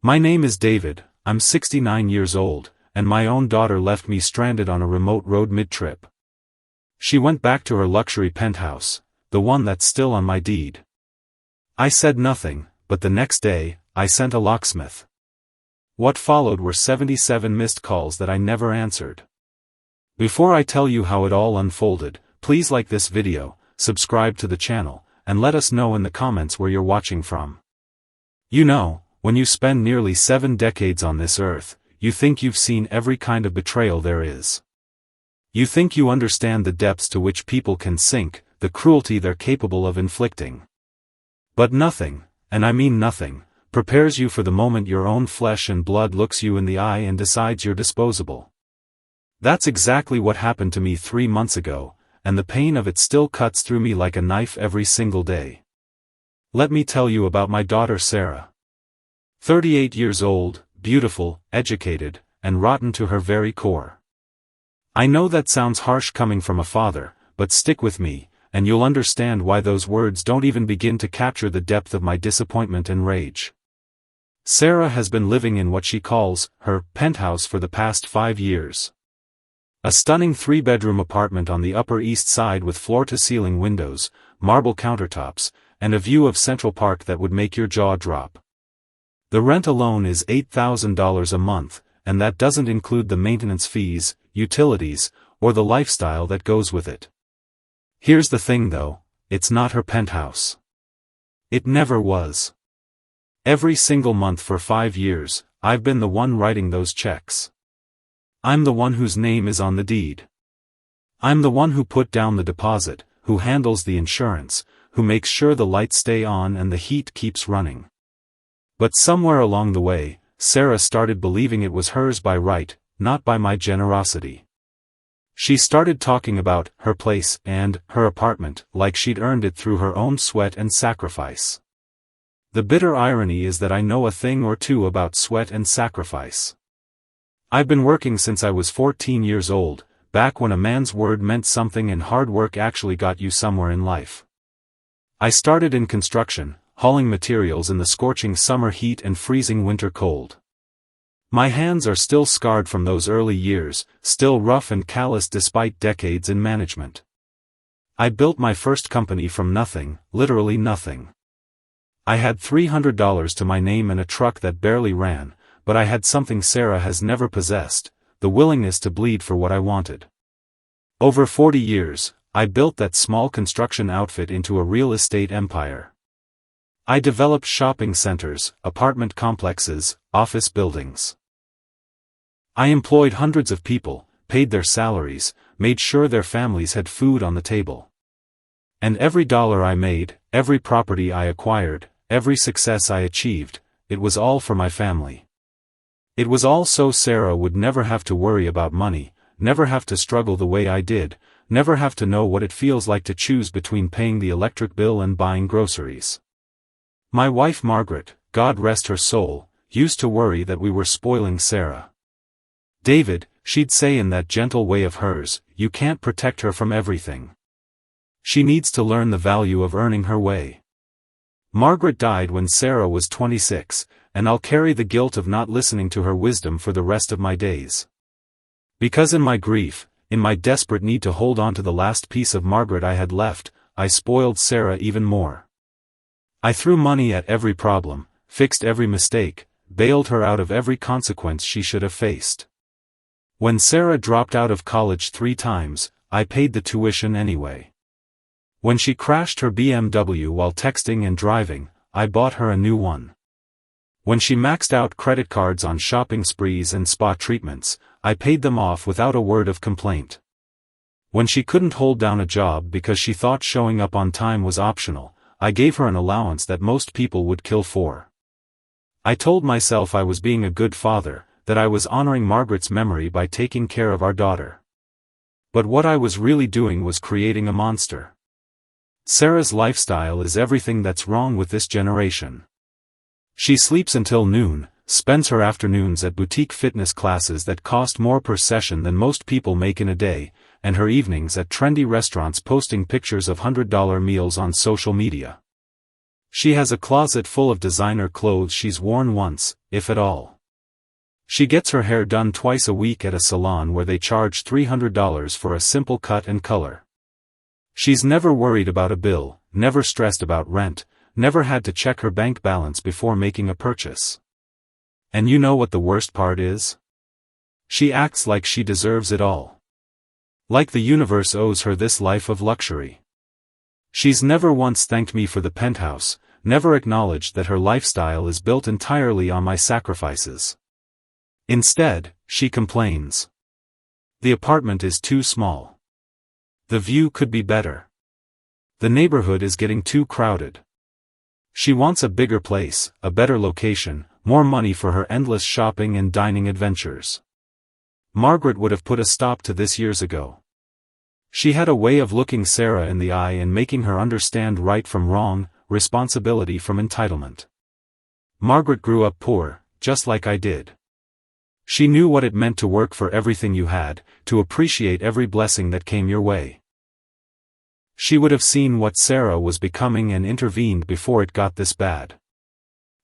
My name is David, I'm 69 years old, and my own daughter left me stranded on a remote road mid-trip. She went back to her luxury penthouse, the one that's still on my deed. I said nothing, but the next day, I sent a locksmith. What followed were 77 missed calls that I never answered. Before I tell you how it all unfolded, please like this video, subscribe to the channel, and let us know in the comments where you're watching from. You know, when you spend nearly 7 decades on this earth, you think you've seen every kind of betrayal there is. You think you understand the depths to which people can sink, the cruelty they're capable of inflicting. But nothing, and I mean nothing, prepares you for the moment your own flesh and blood looks you in the eye and decides you're disposable. That's exactly what happened to me 3 months ago, and the pain of it still cuts through me like a knife every single day. Let me tell you about my daughter Sarah. 38 years old, beautiful, educated, and rotten to her very core. I know that sounds harsh coming from a father, but stick with me, and you'll understand why those words don't even begin to capture the depth of my disappointment and rage. Sarah has been living in what she calls her penthouse for the past 5 years. A stunning 3-bedroom apartment on the Upper East Side with floor-to-ceiling windows, marble countertops, and a view of Central Park that would make your jaw drop. The rent alone is $8,000 a month, and that doesn't include the maintenance fees, utilities, or the lifestyle that goes with it. Here's the thing though, it's not her penthouse. It never was. Every single month for 5 years, I've been the one writing those checks. I'm the one whose name is on the deed. I'm the one who put down the deposit, who handles the insurance, who makes sure the lights stay on and the heat keeps running. But somewhere along the way, Sarah started believing it was hers by right, not by my generosity. She started talking about her place and her apartment like she'd earned it through her own sweat and sacrifice. The bitter irony is that I know a thing or two about sweat and sacrifice. I've been working since I was 14 years old, back when a man's word meant something and hard work actually got you somewhere in life. I started in construction, hauling materials in the scorching summer heat and freezing winter cold. My hands are still scarred from those early years, still rough and callous despite decades in management. I built my first company from nothing, literally nothing. I had $300 to my name and a truck that barely ran, but I had something Sarah has never possessed, the willingness to bleed for what I wanted. Over 40 years, I built that small construction outfit into a real estate empire. I developed shopping centers, apartment complexes, office buildings. I employed hundreds of people, paid their salaries, made sure their families had food on the table. And every dollar I made, every property I acquired, every success I achieved, it was all for my family. It was all so Sarah would never have to worry about money, never have to struggle the way I did, never have to know what it feels like to choose between paying the electric bill and buying groceries. My wife Margaret, God rest her soul, used to worry that we were spoiling Sarah. David, she'd say in that gentle way of hers, you can't protect her from everything. She needs to learn the value of earning her way. Margaret died when Sarah was 26, and I'll carry the guilt of not listening to her wisdom for the rest of my days. Because in my grief, in my desperate need to hold on to the last piece of Margaret I had left, I spoiled Sarah even more. I threw money at every problem, fixed every mistake, bailed her out of every consequence she should have faced. When Sarah dropped out of college 3 times, I paid the tuition anyway. When she crashed her BMW while texting and driving, I bought her a new one. When she maxed out credit cards on shopping sprees and spa treatments, I paid them off without a word of complaint. When she couldn't hold down a job because she thought showing up on time was optional, I gave her an allowance that most people would kill for. I told myself I was being a good father, that I was honoring Margaret's memory by taking care of our daughter. But what I was really doing was creating a monster. Sarah's lifestyle is everything that's wrong with this generation. She sleeps until noon, spends her afternoons at boutique fitness classes that cost more per session than most people make in a day, and her evenings at trendy restaurants posting pictures of $100 meals on social media. She has a closet full of designer clothes she's worn once, if at all. She gets her hair done twice a week at a salon where they charge $300 for a simple cut and color. She's never worried about a bill, never stressed about rent, never had to check her bank balance before making a purchase. And you know what the worst part is? She acts like she deserves it all. Like the universe owes her this life of luxury. She's never once thanked me for the penthouse, never acknowledged that her lifestyle is built entirely on my sacrifices. Instead, she complains. The apartment is too small. The view could be better. The neighborhood is getting too crowded. She wants a bigger place, a better location, more money for her endless shopping and dining adventures. Margaret would have put a stop to this years ago. She had a way of looking Sarah in the eye and making her understand right from wrong, responsibility from entitlement. Margaret grew up poor, just like I did. She knew what it meant to work for everything you had, to appreciate every blessing that came your way. She would have seen what Sarah was becoming and intervened before it got this bad.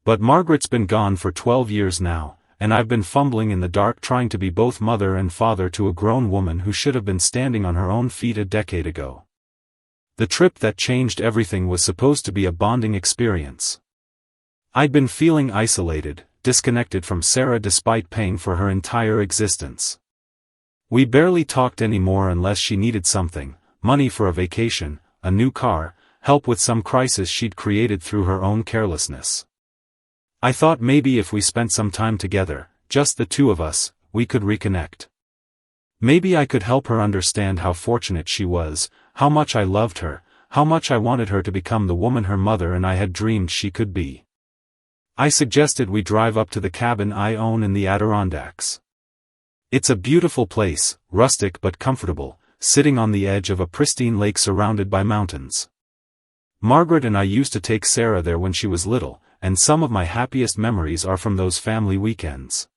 But Margaret's been gone for 12 years now, and I've been fumbling in the dark trying to be both mother and father to a grown woman who should have been standing on her own feet a decade ago. The trip that changed everything was supposed to be a bonding experience. I'd been feeling isolated, disconnected from Sarah despite paying for her entire existence. We barely talked anymore unless she needed something, money for a vacation, a new car, help with some crisis she'd created through her own carelessness. I thought maybe if we spent some time together, just the two of us, we could reconnect. Maybe I could help her understand how fortunate she was, how much I loved her, how much I wanted her to become the woman her mother and I had dreamed she could be. I suggested we drive up to the cabin I own in the Adirondacks. It's a beautiful place, rustic but comfortable, sitting on the edge of a pristine lake surrounded by mountains. Margaret and I used to take Sarah there when she was little, and some of my happiest memories are from those family weekends.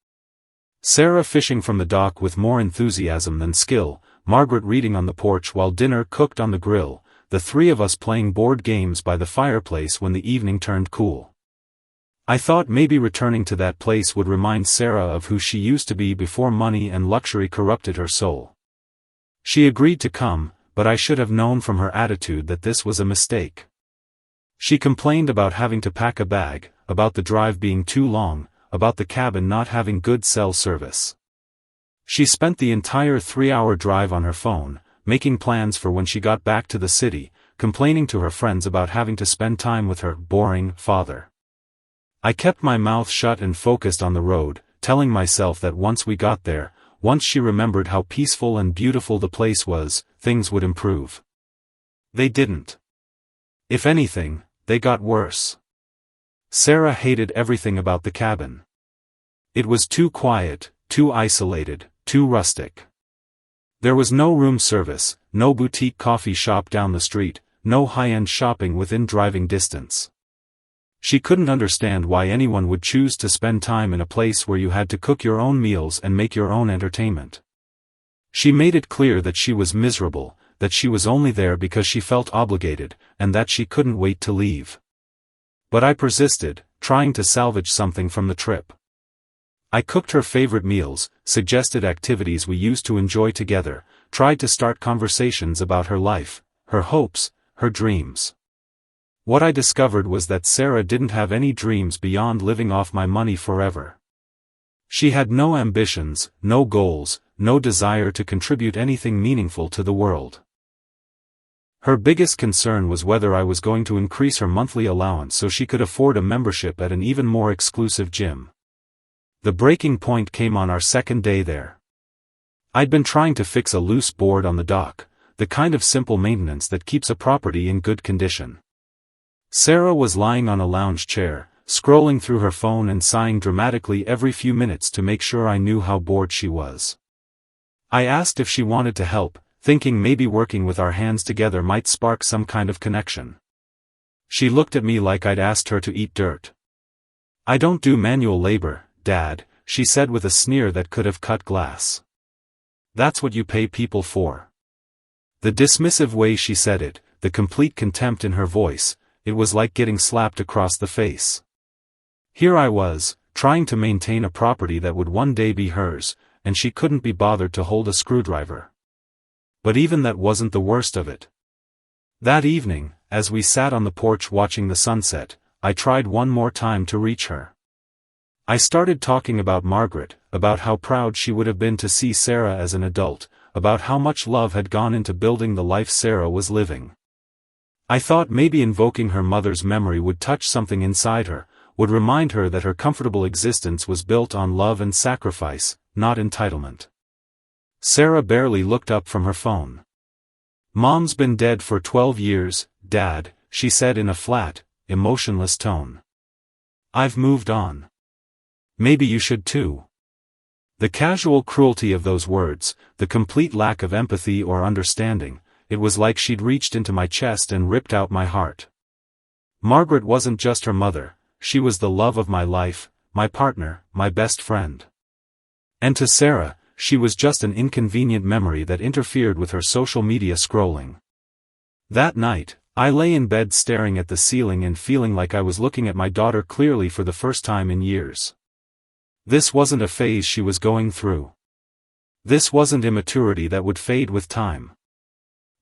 Sarah fishing from the dock with more enthusiasm than skill, Margaret reading on the porch while dinner cooked on the grill, the three of us playing board games by the fireplace when the evening turned cool. I thought maybe returning to that place would remind Sarah of who she used to be before money and luxury corrupted her soul. She agreed to come, but I should have known from her attitude that this was a mistake. She complained about having to pack a bag, about the drive being too long, about the cabin not having good cell service. She spent the entire 3-hour drive on her phone, making plans for when she got back to the city, complaining to her friends about having to spend time with her boring father. I kept my mouth shut and focused on the road, telling myself that once we got there, once she remembered how peaceful and beautiful the place was, things would improve. They didn't. If anything, they got worse. Sarah hated everything about the cabin. It was too quiet, too isolated, too rustic. There was no room service, no boutique coffee shop down the street, no high-end shopping within driving distance. She couldn't understand why anyone would choose to spend time in a place where you had to cook your own meals and make your own entertainment. She made it clear that she was miserable, that she was only there because she felt obligated, and that she couldn't wait to leave. But I persisted, trying to salvage something from the trip. I cooked her favorite meals, suggested activities we used to enjoy together, tried to start conversations about her life, her hopes, her dreams. What I discovered was that Sarah didn't have any dreams beyond living off my money forever. She had no ambitions, no goals, no desire to contribute anything meaningful to the world. Her biggest concern was whether I was going to increase her monthly allowance so she could afford a membership at an even more exclusive gym. The breaking point came on our second day there. I'd been trying to fix a loose board on the dock, the kind of simple maintenance that keeps a property in good condition. Sarah was lying on a lounge chair, scrolling through her phone and sighing dramatically every few minutes to make sure I knew how bored she was. I asked if she wanted to help, thinking maybe working with our hands together might spark some kind of connection. She looked at me like I'd asked her to eat dirt. "I don't do manual labor, Dad," she said with a sneer that could have cut glass. "That's what you pay people for." The dismissive way she said it, the complete contempt in her voice, it was like getting slapped across the face. Here I was, trying to maintain a property that would one day be hers, and she couldn't be bothered to hold a screwdriver. But even that wasn't the worst of it. That evening, as we sat on the porch watching the sunset, I tried one more time to reach her. I started talking about Margaret, about how proud she would have been to see Sarah as an adult, about how much love had gone into building the life Sarah was living. I thought maybe invoking her mother's memory would touch something inside her, would remind her that her comfortable existence was built on love and sacrifice, not entitlement. Sarah barely looked up from her phone. "Mom's been dead for 12 years, Dad," she said in a flat, emotionless tone. "I've moved on. Maybe you should too." The casual cruelty of those words, the complete lack of empathy or understanding, it was like she'd reached into my chest and ripped out my heart. Margaret wasn't just her mother, she was the love of my life, my partner, my best friend. And to Sarah, she was just an inconvenient memory that interfered with her social media scrolling. That night, I lay in bed staring at the ceiling and feeling like I was looking at my daughter clearly for the first time in years. This wasn't a phase she was going through. This wasn't immaturity that would fade with time.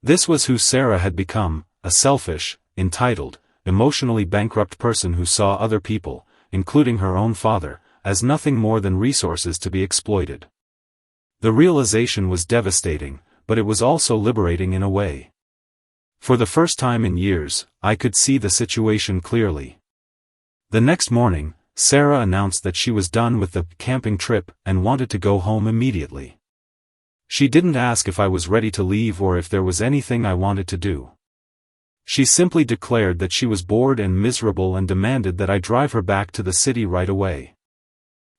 This was who Sarah had become, a selfish, entitled, emotionally bankrupt person who saw other people, including her own father, as nothing more than resources to be exploited. The realization was devastating, but it was also liberating in a way. For the first time in years, I could see the situation clearly. The next morning, Sarah announced that she was done with the camping trip and wanted to go home immediately. She didn't ask if I was ready to leave or if there was anything I wanted to do. She simply declared that she was bored and miserable and demanded that I drive her back to the city right away.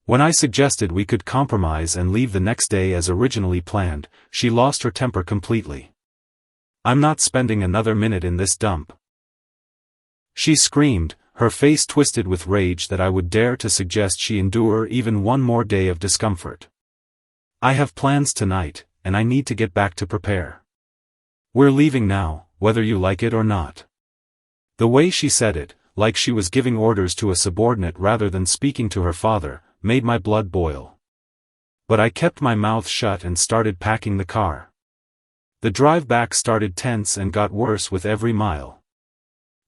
When I suggested we could compromise and leave the next day as originally planned, she lost her temper completely. "I'm not spending another minute in this dump," she screamed, her face twisted with rage that I would dare to suggest she endure even one more day of discomfort. "I have plans tonight, and I need to get back to prepare. We're leaving now, whether you like it or not." The way she said it, like she was giving orders to a subordinate rather than speaking to her father, made my blood boil. But I kept my mouth shut and started packing the car. The drive back started tense and got worse with every mile.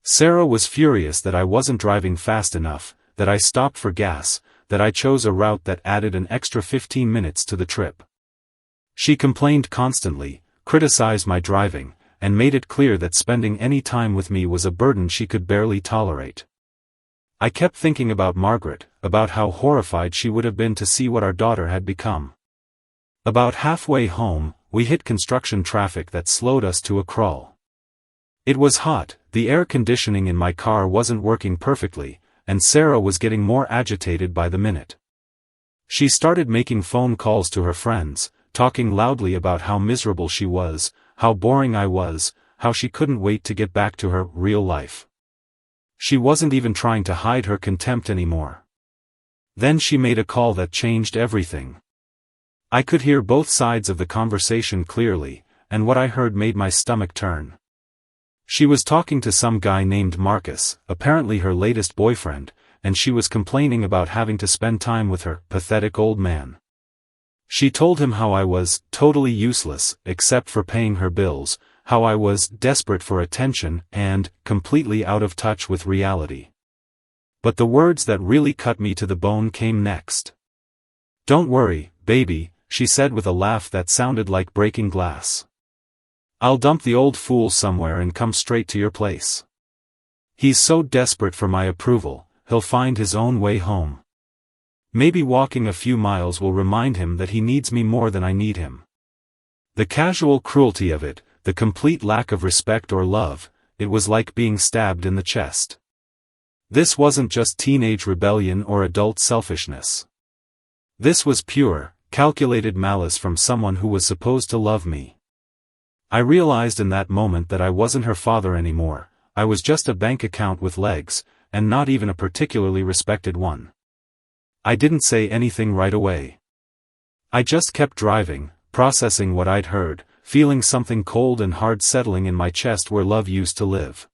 Sarah was furious that I wasn't driving fast enough, that I stopped for gas, that I chose a route that added an extra 15 minutes to the trip. She complained constantly, criticized my driving, and made it clear that spending any time with me was a burden she could barely tolerate. I kept thinking about Margaret, about how horrified she would have been to see what our daughter had become. About halfway home, we hit construction traffic that slowed us to a crawl. It was hot, the air conditioning in my car wasn't working perfectly, and Sarah was getting more agitated by the minute. She started making phone calls to her friends, talking loudly about how miserable she was, how boring I was, how she couldn't wait to get back to her real life. She wasn't even trying to hide her contempt anymore. Then she made a call that changed everything. I could hear both sides of the conversation clearly, and what I heard made my stomach turn. She was talking to some guy named Marcus, apparently her latest boyfriend, and she was complaining about having to spend time with her pathetic old man. She told him how I was totally useless, except for paying her bills, how I was desperate for attention and completely out of touch with reality. But the words that really cut me to the bone came next. "Don't worry, baby," she said with a laugh that sounded like breaking glass. "I'll dump the old fool somewhere and come straight to your place. He's so desperate for my approval, he'll find his own way home. Maybe walking a few miles will remind him that he needs me more than I need him." The casual cruelty of it, the complete lack of respect or love, it was like being stabbed in the chest. This wasn't just teenage rebellion or adult selfishness. This was pure, calculated malice from someone who was supposed to love me. I realized in that moment that I wasn't her father anymore, I was just a bank account with legs, and not even a particularly respected one. I didn't say anything right away. I just kept driving, processing what I'd heard, feeling something cold and hard settling in my chest where love used to live.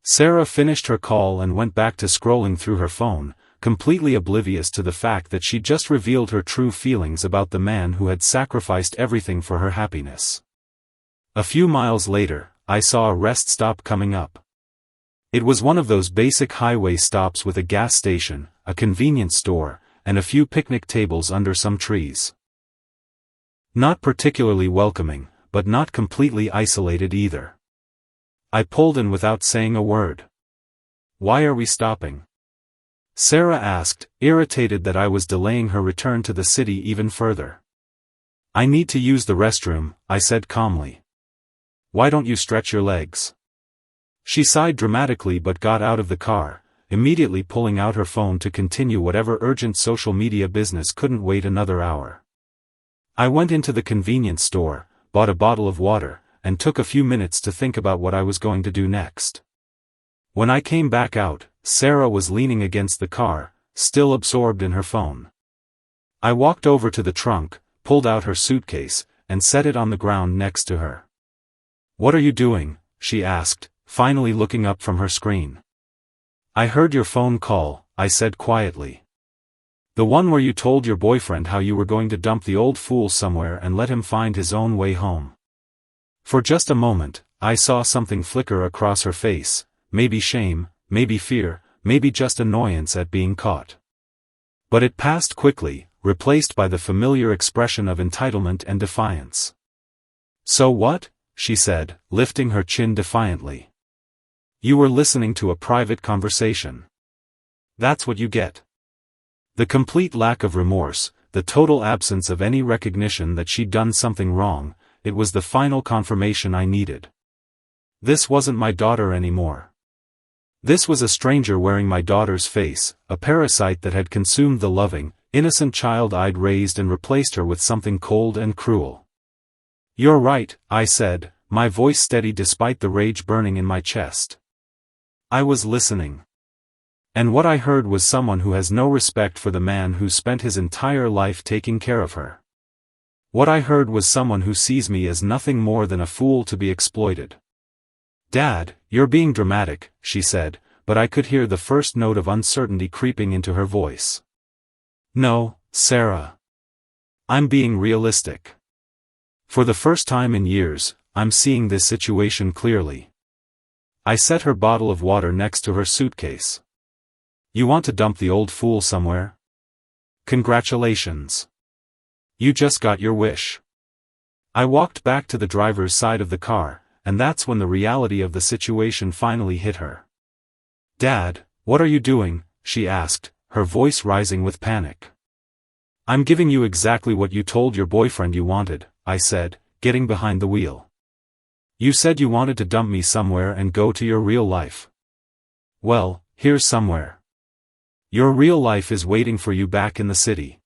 Sarah finished her call and went back to scrolling through her phone, completely oblivious to the fact that she just revealed her true feelings about the man who had sacrificed everything for her happiness. A few miles later, I saw a rest stop coming up. It was one of those basic highway stops with a gas station, a convenience store, and a few picnic tables under some trees. Not particularly welcoming, but not completely isolated either. I pulled in without saying a word. "Why are we stopping?" Sarah asked, irritated that I was delaying her return to the city even further. "I need to use the restroom," I said calmly. "Why don't you stretch your legs?" She sighed dramatically but got out of the car, immediately pulling out her phone to continue whatever urgent social media business couldn't wait another hour. I went into the convenience store, bought a bottle of water, and took a few minutes to think about what I was going to do next. When I came back out, Sarah was leaning against the car, still absorbed in her phone. I walked over to the trunk, pulled out her suitcase, and set it on the ground next to her. "What are you doing?" she asked, finally looking up from her screen. "I heard your phone call," I said quietly. "The one where you told your boyfriend how you were going to dump the old fool somewhere and let him find his own way home." For just a moment, I saw something flicker across her face, maybe shame, maybe fear, maybe just annoyance at being caught. But it passed quickly, replaced by the familiar expression of entitlement and defiance. "So what?" she said, lifting her chin defiantly. "You were listening to a private conversation. That's what you get." The complete lack of remorse, the total absence of any recognition that she'd done something wrong, it was the final confirmation I needed. This wasn't my daughter anymore. This was a stranger wearing my daughter's face, a parasite that had consumed the loving, innocent child I'd raised and replaced her with something cold and cruel. "You're right," I said, my voice steady despite the rage burning in my chest. I was listening. And what I heard was someone who has no respect for the man who spent his entire life taking care of her. What I heard was someone who sees me as nothing more than a fool to be exploited. "Dad, you're being dramatic," she said, but I could hear the first note of uncertainty creeping into her voice. "No, Sarah. I'm being realistic. For the first time in years, I'm seeing this situation clearly." I set her bottle of water next to her suitcase. "You want to dump the old fool somewhere? Congratulations. You just got your wish." I walked back to the driver's side of the car, and that's when the reality of the situation finally hit her. "Dad, what are you doing?" she asked, her voice rising with panic. "I'm giving you exactly what you told your boyfriend you wanted," I said, getting behind the wheel. "You said you wanted to dump me somewhere and go to your real life. Well, here's somewhere. Your real life is waiting for you back in the city."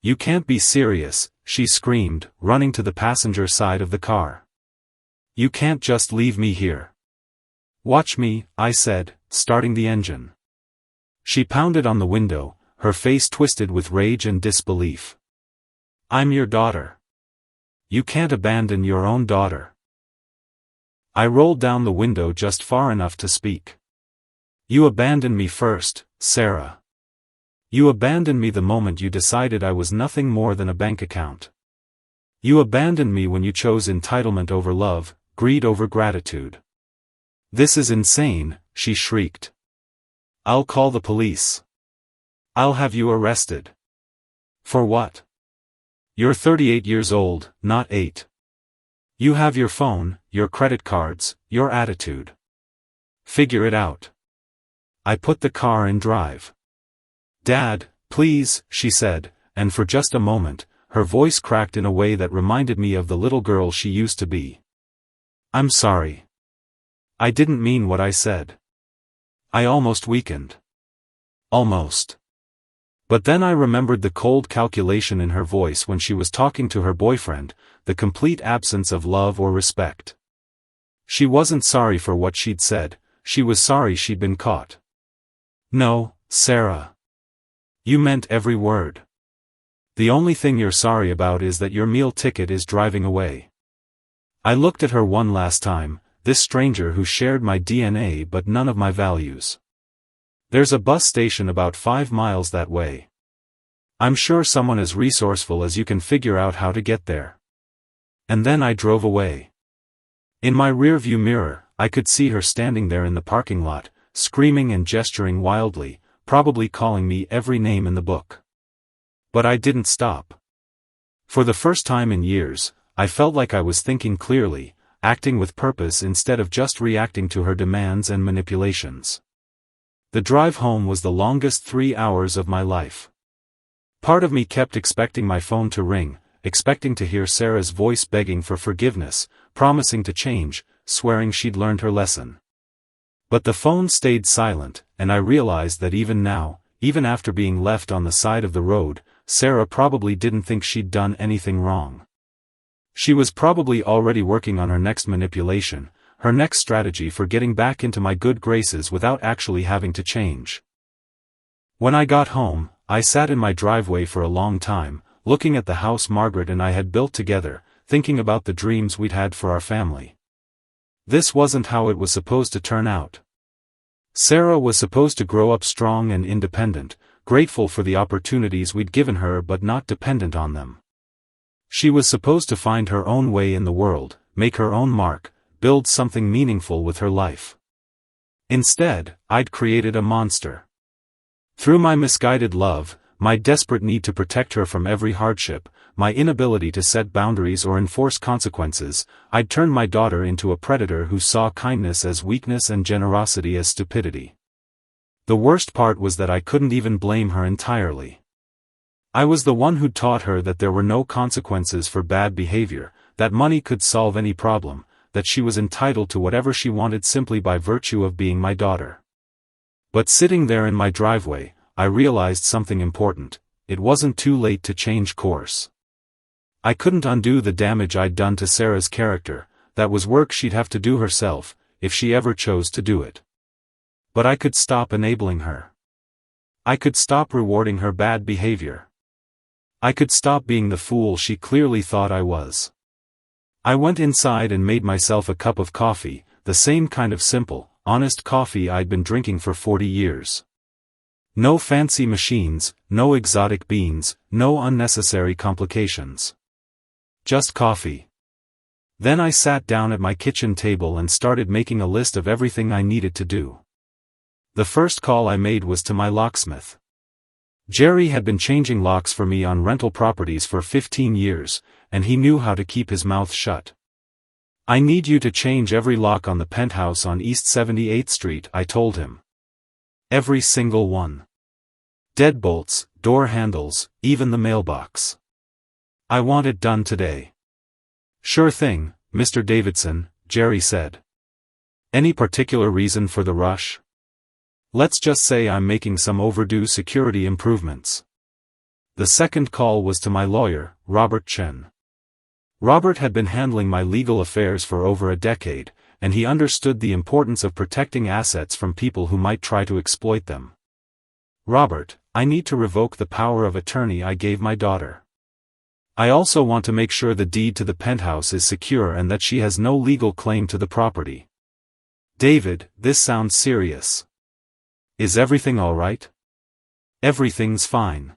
"You can't be serious," she screamed, running to the passenger side of the car. "You can't just leave me here." "Watch me," I said, starting the engine. She pounded on the window, her face twisted with rage and disbelief. "I'm your daughter. You can't abandon your own daughter." I rolled down the window just far enough to speak. "You abandoned me first, Sarah. You abandoned me the moment you decided I was nothing more than a bank account. You abandoned me when you chose entitlement over love, greed over gratitude." "This is insane," she shrieked. "I'll call the police. I'll have you arrested." "For what? You're 38 years old, not 8. You have your phone, your credit cards, your attitude. Figure it out." I put the car in drive. "Dad, please," she said, and for just a moment, her voice cracked in a way that reminded me of the little girl she used to be. "I'm sorry. I didn't mean what I said." I almost weakened. Almost. But then I remembered the cold calculation in her voice when she was talking to her boyfriend, the complete absence of love or respect. She wasn't sorry for what she'd said, she was sorry she'd been caught. "No, Sarah. You meant every word. The only thing you're sorry about is that your meal ticket is driving away." I looked at her one last time, this stranger who shared my DNA but none of my values. There's a bus station about 5 miles that way. I'm sure someone as resourceful as you can figure out how to get there. And then I drove away. In my rearview mirror, I could see her standing there in the parking lot, screaming and gesturing wildly, probably calling me every name in the book. But I didn't stop. For the first time in years, I felt like I was thinking clearly, acting with purpose instead of just reacting to her demands and manipulations. The drive home was the longest 3 hours of my life. Part of me kept expecting my phone to ring, expecting to hear Sarah's voice begging for forgiveness, promising to change, swearing she'd learned her lesson. But the phone stayed silent, and I realized that even now, even after being left on the side of the road, Sarah probably didn't think she'd done anything wrong. She was probably already working on her next manipulation, her next strategy for getting back into my good graces without actually having to change. When I got home, I sat in my driveway for a long time, looking at the house Margaret and I had built together, thinking about the dreams we'd had for our family. This wasn't how it was supposed to turn out. Sarah was supposed to grow up strong and independent, grateful for the opportunities we'd given her but not dependent on them. She was supposed to find her own way in the world, make her own mark, build something meaningful with her life. Instead, I'd created a monster. Through my misguided love, my desperate need to protect her from every hardship, my inability to set boundaries or enforce consequences, I'd turned my daughter into a predator who saw kindness as weakness and generosity as stupidity. The worst part was that I couldn't even blame her entirely. I was the one who taught her that there were no consequences for bad behavior, that money could solve any problem, that she was entitled to whatever she wanted simply by virtue of being my daughter. But sitting there in my driveway, I realized something important: it wasn't too late to change course. I couldn't undo the damage I'd done to Sarah's character. That was work she'd have to do herself, if she ever chose to do it. But I could stop enabling her. I could stop rewarding her bad behavior. I could stop being the fool she clearly thought I was. I went inside and made myself a cup of coffee, the same kind of simple, honest coffee I'd been drinking for 40 years. No fancy machines, no exotic beans, no unnecessary complications. Just coffee. Then I sat down at my kitchen table and started making a list of everything I needed to do. The first call I made was to my locksmith. Jerry had been changing locks for me on rental properties for 15 years, and he knew how to keep his mouth shut. "I need you to change every lock on the penthouse on East 78th Street, I told him. Every single one. Deadbolts, door handles, even the mailbox. I want it done today." "Sure thing, Mr. Davidson," Jerry said. "Any particular reason for the rush?" "Let's just say I'm making some overdue security improvements." The second call was to my lawyer, Robert Chen. Robert had been handling my legal affairs for over a decade, and he understood the importance of protecting assets from people who might try to exploit them. "Robert, I need to revoke the power of attorney I gave my daughter. I also want to make sure the deed to the penthouse is secure and that she has no legal claim to the property." "David, this sounds serious. Is everything all right?" "Everything's fine.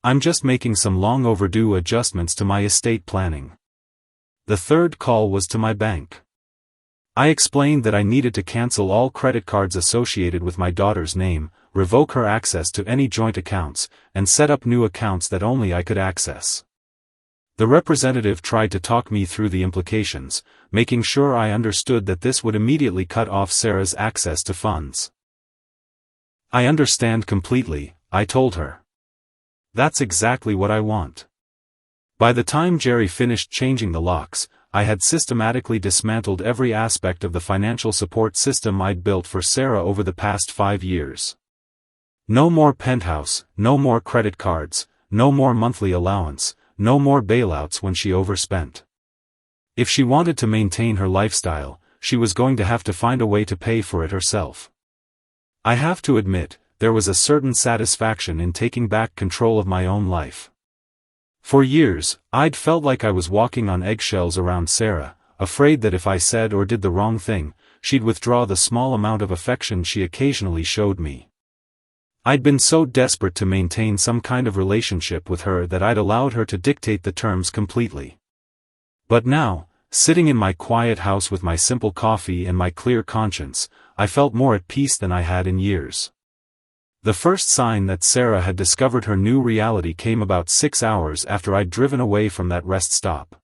I'm just making some long overdue adjustments to my estate planning." The third call was to my bank. I explained that I needed to cancel all credit cards associated with my daughter's name, revoke her access to any joint accounts, and set up new accounts that only I could access. The representative tried to talk me through the implications, making sure I understood that this would immediately cut off Sarah's access to funds. "I understand completely," I told her. "That's exactly what I want." By the time Jerry finished changing the locks, I had systematically dismantled every aspect of the financial support system I'd built for Sarah over the past 5 years. No more penthouse, no more credit cards, no more monthly allowance, no more bailouts when she overspent. If she wanted to maintain her lifestyle, she was going to have to find a way to pay for it herself. I have to admit, there was a certain satisfaction in taking back control of my own life. For years, I'd felt like I was walking on eggshells around Sarah, afraid that if I said or did the wrong thing, she'd withdraw the small amount of affection she occasionally showed me. I'd been so desperate to maintain some kind of relationship with her that I'd allowed her to dictate the terms completely. But now, sitting in my quiet house with my simple coffee and my clear conscience, I felt more at peace than I had in years. The first sign that Sarah had discovered her new reality came about 6 hours after I'd driven away from that rest stop.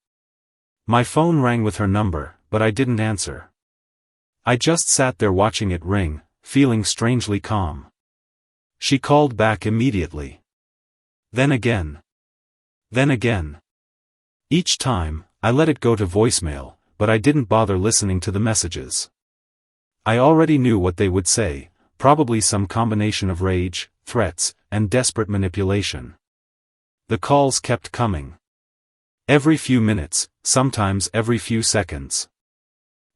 My phone rang with her number, but I didn't answer. I just sat there watching it ring, feeling strangely calm. She called back immediately. Then again. Then again. Each time, I let it go to voicemail, but I didn't bother listening to the messages. I already knew what they would say, probably some combination of rage, threats, and desperate manipulation. The calls kept coming. Every few minutes, sometimes every few seconds.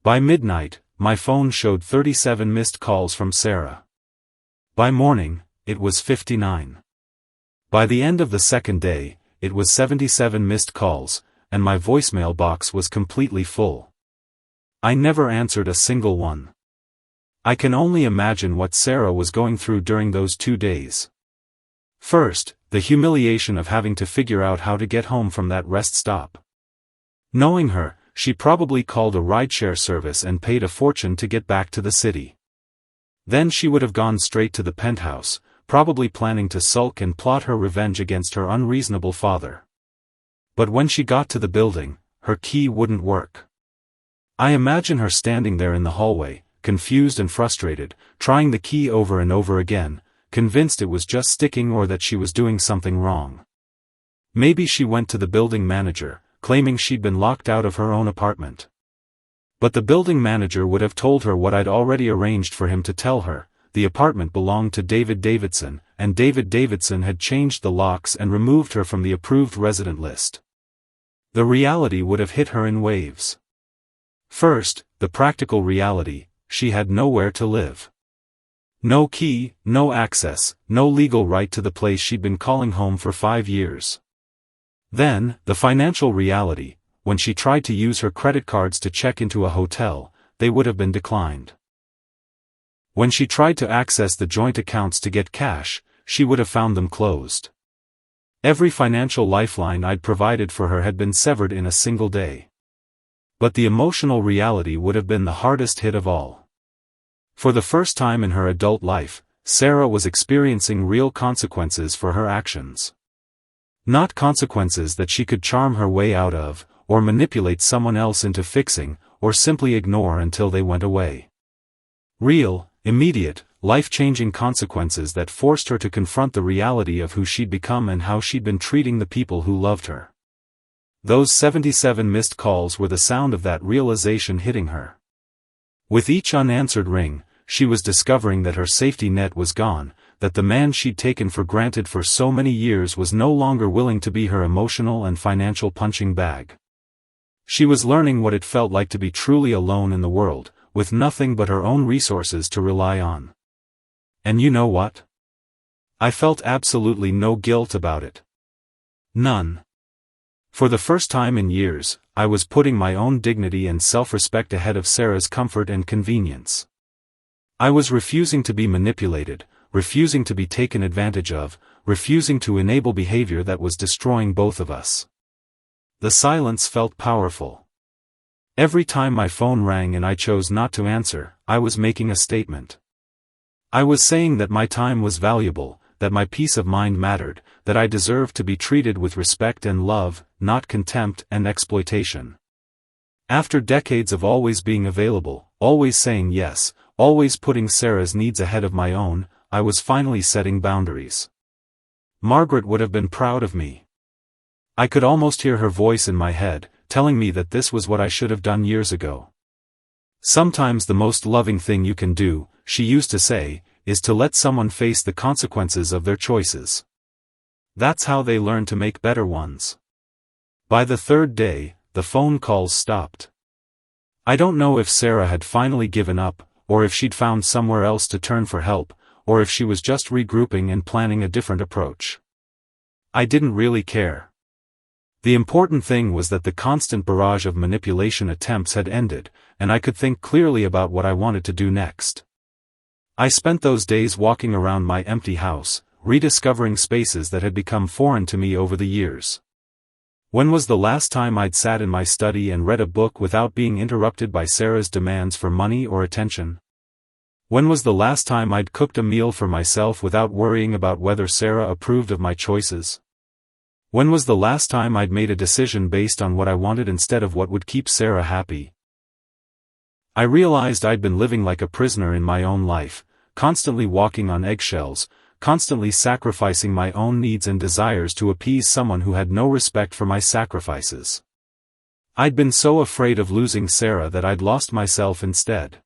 By midnight, my phone showed 37 missed calls from Sarah. By morning, it was 59. By the end of the second day, it was 77 missed calls, and my voicemail box was completely full. I never answered a single one. I can only imagine what Sarah was going through during those 2 days. First, the humiliation of having to figure out how to get home from that rest stop. Knowing her, she probably called a rideshare service and paid a fortune to get back to the city. Then she would have gone straight to the penthouse, probably planning to sulk and plot her revenge against her unreasonable father. But when she got to the building, her key wouldn't work. I imagine her standing there in the hallway, confused and frustrated, trying the key over and over again, convinced it was just sticking or that she was doing something wrong. Maybe she went to the building manager, claiming she'd been locked out of her own apartment. But the building manager would have told her what I'd already arranged for him to tell her: the apartment belonged to David Davidson, and David Davidson had changed the locks and removed her from the approved resident list. The reality would have hit her in waves. First, the practical reality: she had nowhere to live. No key, no access, no legal right to the place she'd been calling home for 5 years. Then, the financial reality: when she tried to use her credit cards to check into a hotel, they would have been declined. When she tried to access the joint accounts to get cash, she would have found them closed. Every financial lifeline I'd provided for her had been severed in a single day. But the emotional reality would have been the hardest hit of all. For the first time in her adult life, Sarah was experiencing real consequences for her actions. Not consequences that she could charm her way out of, or manipulate someone else into fixing, or simply ignore until they went away. Real, immediate, life-changing consequences that forced her to confront the reality of who she'd become and how she'd been treating the people who loved her. Those 77 missed calls were the sound of that realization hitting her. With each unanswered ring, she was discovering that her safety net was gone, that the man she'd taken for granted for so many years was no longer willing to be her emotional and financial punching bag. She was learning what it felt like to be truly alone in the world, with nothing but her own resources to rely on. And you know what? I felt absolutely no guilt about it. None. For the first time in years, I was putting my own dignity and self-respect ahead of Sarah's comfort and convenience. I was refusing to be manipulated, refusing to be taken advantage of, refusing to enable behavior that was destroying both of us. The silence felt powerful. Every time my phone rang and I chose not to answer, I was making a statement. I was saying that my time was valuable, that my peace of mind mattered, that I deserved to be treated with respect and love, not contempt and exploitation. After decades of always being available, always saying yes, always putting Sarah's needs ahead of my own, I was finally setting boundaries. Margaret would have been proud of me. I could almost hear her voice in my head, telling me that this was what I should have done years ago. Sometimes the most loving thing you can do, she used to say, is to let someone face the consequences of their choices. That's how they learn to make better ones. By the third day, the phone calls stopped. I don't know if Sarah had finally given up, or if she'd found somewhere else to turn for help, or if she was just regrouping and planning a different approach. I didn't really care. The important thing was that the constant barrage of manipulation attempts had ended, and I could think clearly about what I wanted to do next. I spent those days walking around my empty house, rediscovering spaces that had become foreign to me over the years. When was the last time I'd sat in my study and read a book without being interrupted by Sarah's demands for money or attention? When was the last time I'd cooked a meal for myself without worrying about whether Sarah approved of my choices? When was the last time I'd made a decision based on what I wanted instead of what would keep Sarah happy? I realized I'd been living like a prisoner in my own life, constantly walking on eggshells, constantly sacrificing my own needs and desires to appease someone who had no respect for my sacrifices. I'd been so afraid of losing Sarah that I'd lost myself instead.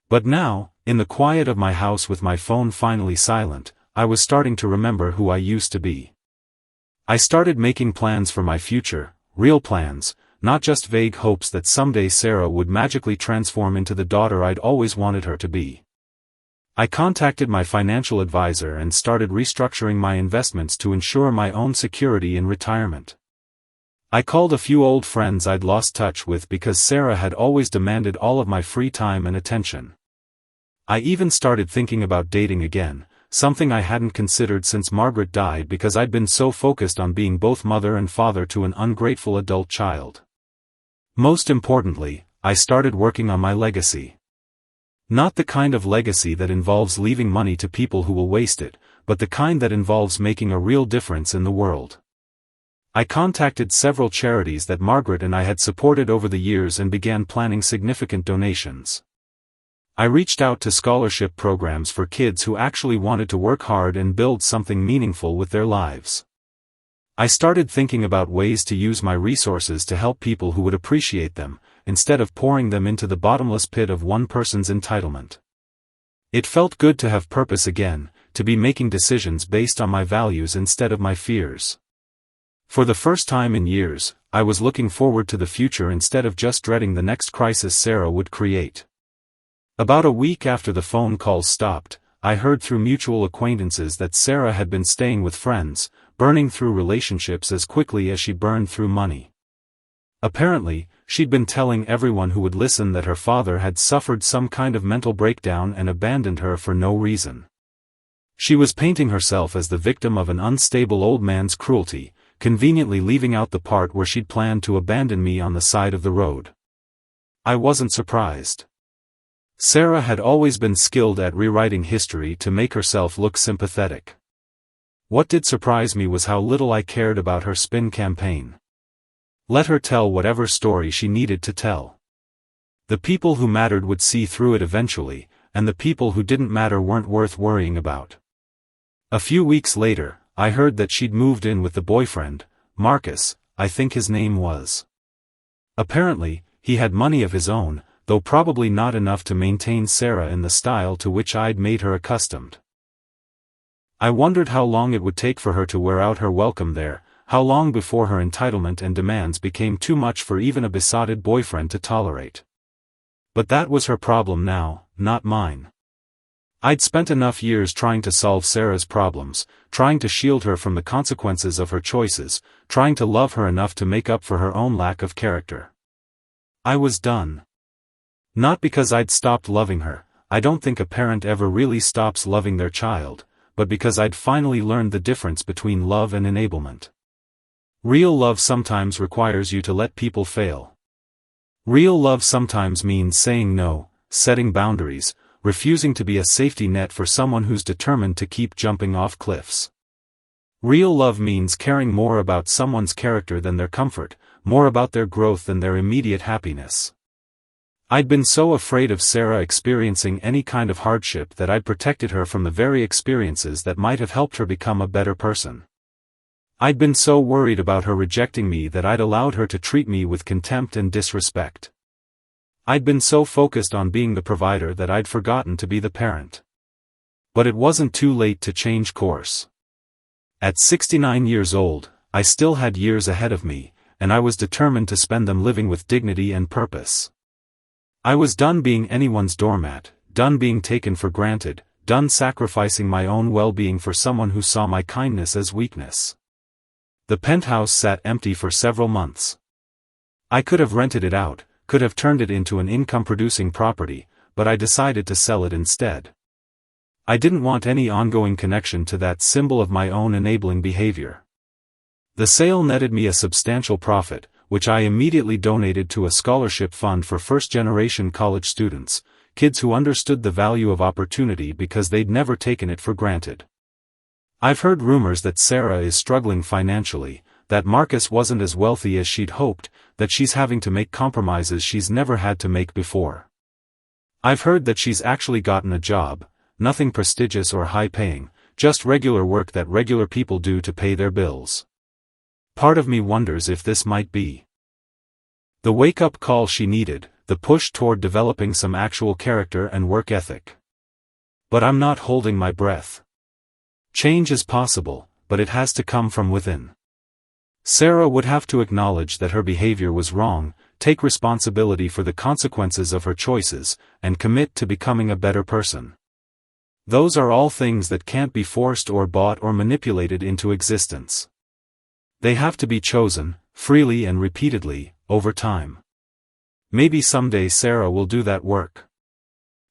But now, in the quiet of my house with my phone finally silent, I was starting to remember who I used to be. I started making plans for my future, real plans, not just vague hopes that someday Sarah would magically transform into the daughter I'd always wanted her to be. I contacted my financial advisor and started restructuring my investments to ensure my own security in retirement. I called a few old friends I'd lost touch with because Sarah had always demanded all of my free time and attention. I even started thinking about dating again, something I hadn't considered since Margaret died because I'd been so focused on being both mother and father to an ungrateful adult child. Most importantly, I started working on my legacy. Not the kind of legacy that involves leaving money to people who will waste it, but the kind that involves making a real difference in the world. I contacted several charities that Margaret and I had supported over the years and began planning significant donations. I reached out to scholarship programs for kids who actually wanted to work hard and build something meaningful with their lives. I started thinking about ways to use my resources to help people who would appreciate them, instead of pouring them into the bottomless pit of one person's entitlement. It felt good to have purpose again, to be making decisions based on my values instead of my fears. For the first time in years, I was looking forward to the future instead of just dreading the next crisis Sarah would create. About a week after the phone calls stopped, I heard through mutual acquaintances that Sarah had been staying with friends, burning through relationships as quickly as she burned through money. Apparently, she'd been telling everyone who would listen that her father had suffered some kind of mental breakdown and abandoned her for no reason. She was painting herself as the victim of an unstable old man's cruelty, conveniently leaving out the part where she'd planned to abandon me on the side of the road. I wasn't surprised. Sarah had always been skilled at rewriting history to make herself look sympathetic. What did surprise me was how little I cared about her spin campaign. Let her tell whatever story she needed to tell. The people who mattered would see through it eventually, and the people who didn't matter weren't worth worrying about. A few weeks later, I heard that she'd moved in with the boyfriend, Marcus, I think his name was. Apparently, he had money of his own, though probably not enough to maintain Sarah in the style to which I'd made her accustomed. I wondered how long it would take for her to wear out her welcome there, how long before her entitlement and demands became too much for even a besotted boyfriend to tolerate. But that was her problem now, not mine. I'd spent enough years trying to solve Sarah's problems, trying to shield her from the consequences of her choices, trying to love her enough to make up for her own lack of character. I was done. Not because I'd stopped loving her, I don't think a parent ever really stops loving their child, but because I'd finally learned the difference between love and enablement. Real love sometimes requires you to let people fail. Real love sometimes means saying no, setting boundaries, refusing to be a safety net for someone who's determined to keep jumping off cliffs. Real love means caring more about someone's character than their comfort, more about their growth than their immediate happiness. I'd been so afraid of Sarah experiencing any kind of hardship that I'd protected her from the very experiences that might have helped her become a better person. I'd been so worried about her rejecting me that I'd allowed her to treat me with contempt and disrespect. I'd been so focused on being the provider that I'd forgotten to be the parent. But it wasn't too late to change course. At 69 years old, I still had years ahead of me, and I was determined to spend them living with dignity and purpose. I was done being anyone's doormat, done being taken for granted, done sacrificing my own well-being for someone who saw my kindness as weakness. The penthouse sat empty for several months. I could have rented it out, could have turned it into an income-producing property, but I decided to sell it instead. I didn't want any ongoing connection to that symbol of my own enabling behavior. The sale netted me a substantial profit, which I immediately donated to a scholarship fund for first-generation college students, kids who understood the value of opportunity because they'd never taken it for granted. I've heard rumors that Sarah is struggling financially, that Marcus wasn't as wealthy as she'd hoped, that she's having to make compromises she's never had to make before. I've heard that she's actually gotten a job, nothing prestigious or high-paying, just regular work that regular people do to pay their bills. Part of me wonders if this might be the wake-up call she needed, the push toward developing some actual character and work ethic. But I'm not holding my breath. Change is possible, but it has to come from within. Sarah would have to acknowledge that her behavior was wrong, take responsibility for the consequences of her choices, and commit to becoming a better person. Those are all things that can't be forced or bought or manipulated into existence. They have to be chosen, freely and repeatedly, over time. Maybe someday Sarah will do that work.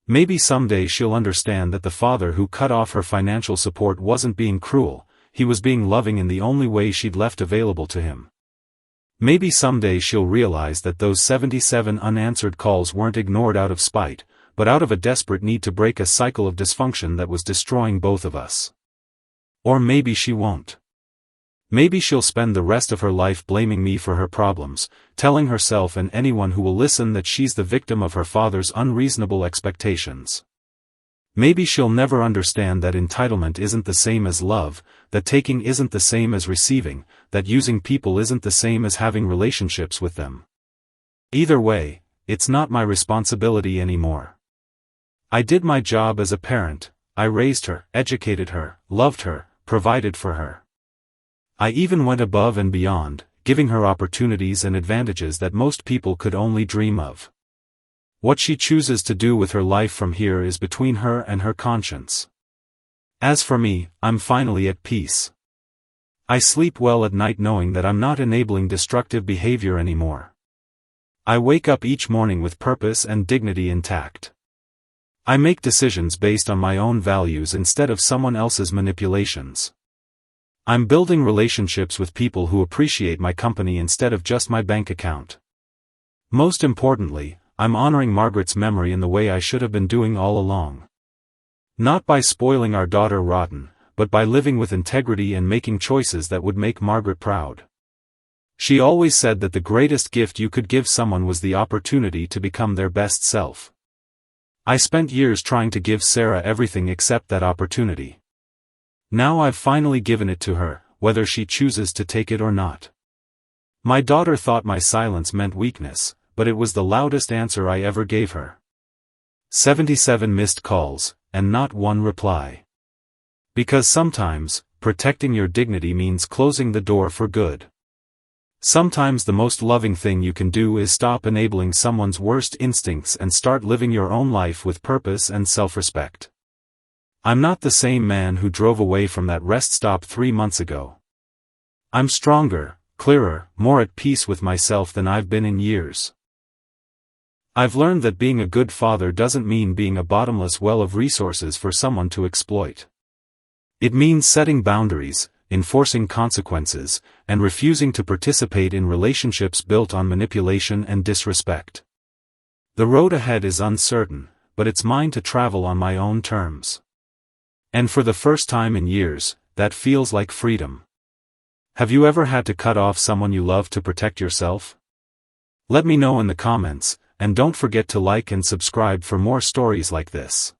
Maybe someday she'll understand that the father who cut off her financial support wasn't being cruel, he was being loving in the only way she'd left available to him. Maybe someday she'll realize that those 77 unanswered calls weren't ignored out of spite, but out of a desperate need to break a cycle of dysfunction that was destroying both of us. Or maybe she won't. Maybe she'll spend the rest of her life blaming me for her problems, telling herself and anyone who will listen that she's the victim of her father's unreasonable expectations. Maybe she'll never understand that entitlement isn't the same as love, that taking isn't the same as receiving, that using people isn't the same as having relationships with them. Either way, it's not my responsibility anymore. I did my job as a parent, I raised her, educated her, loved her, provided for her. I even went above and beyond, giving her opportunities and advantages that most people could only dream of. What she chooses to do with her life from here is between her and her conscience. As for me, I'm finally at peace. I sleep well at night knowing that I'm not enabling destructive behavior anymore. I wake up each morning with purpose and dignity intact. I make decisions based on my own values instead of someone else's manipulations. I'm building relationships with people who appreciate my company instead of just my bank account. Most importantly, I'm honoring Margaret's memory in the way I should have been doing all along. Not by spoiling our daughter rotten, but by living with integrity and making choices that would make Margaret proud. She always said that the greatest gift you could give someone was the opportunity to become their best self. I spent years trying to give Sarah everything except that opportunity. Now I've finally given it to her, whether she chooses to take it or not. My daughter thought my silence meant weakness, but it was the loudest answer I ever gave her. 77 missed calls, and not one reply. Because sometimes, protecting your dignity means closing the door for good. Sometimes the most loving thing you can do is stop enabling someone's worst instincts and start living your own life with purpose and self-respect. I'm not the same man who drove away from that rest stop 3 months ago. I'm stronger, clearer, more at peace with myself than I've been in years. I've learned that being a good father doesn't mean being a bottomless well of resources for someone to exploit. It means setting boundaries, enforcing consequences, and refusing to participate in relationships built on manipulation and disrespect. The road ahead is uncertain, but it's mine to travel on my own terms. And for the first time in years, that feels like freedom. Have you ever had to cut off someone you love to protect yourself? Let me know in the comments, and don't forget to like and subscribe for more stories like this.